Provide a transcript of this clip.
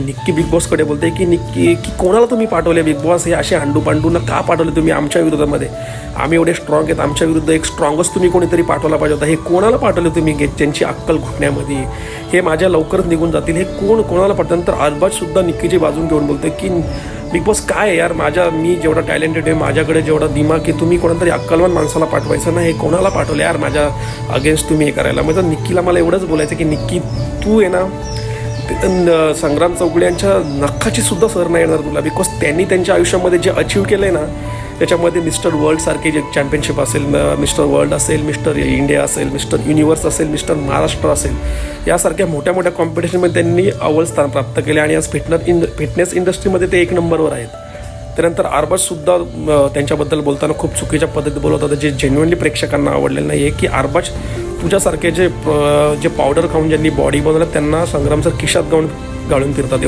Nikki big बॉसकडे बोलते की निक्की की कोणाला तुम्ही पाठवले बिग बॉस, हे असे हांडू पांडूंना का पाठवले तुम्ही आमच्या विरोधामध्ये, आम्ही एवढे स्ट्रॉंग आहेत, आमच्या विरुद्ध एक स्ट्रॉंगस्ट तुम्ही कोणीतरी पाठवला पाहिजे होता, हे कोणाला पाठवले तुम्ही त्यांची अक्कल घुटण्यामध्ये, हे माझ्या लवकरच निघून जातील, हे कोणाला पाठवलं. तर अरबाजसुद्धा निक्कीची बाजून घेऊन बोलते की बिग बॉस काय यार, मी जेवढा टॅलेंटेड आहे, माझ्याकडे जेवढा दिमाग आहे, तुम्ही कोणातरी अक्कलवान माणसाला पाठवायचं ना, हे कोणाला पाठवलं यार माझ्या अगेन्स्ट तुम्ही हे करायला. म्हणजे निक्कीला मला एवढंच बोलायचं की निक्की तू आहे ना संग्राम चौगुले यांच्या नखाची सुद्धा सर नाही येणार तुला, बिकॉज त्यांनी त्यांच्या आयुष्यामध्ये जे अचीव केलं आहे ना, त्याच्यामध्ये मिस्टर वर्ल्डसारखे जे चॅम्पियनशिप असेल, मिस्टर वर्ल्ड असेल, मिस्टर इंडिया असेल, मिस्टर युनिवर्स असेल, मिस्टर महाराष्ट्र असेल, यासारख्या मोठ्या मोठ्या कॉम्पिटिशनमध्ये त्यांनी अव्वल स्थान प्राप्त केले आणि आज फिटनेस इंडस्ट्रीमध्ये ते 1 नंबरवर आहेत. त्यानंतर अरबाजसुद्धा त्यांच्याबद्दल बोलताना खूप चुकीच्या पद्धतीत बोलत होतं, जे जेन्युअनली प्रेक्षकांना आवडलेलं नाही आहे, की अरबाज तुझ्यासारखे जे पावडर खाऊन ज्यांनी बॉडी बनवलं त्यांना संग्राम सर खिशात गाळून फिरतात. एवढे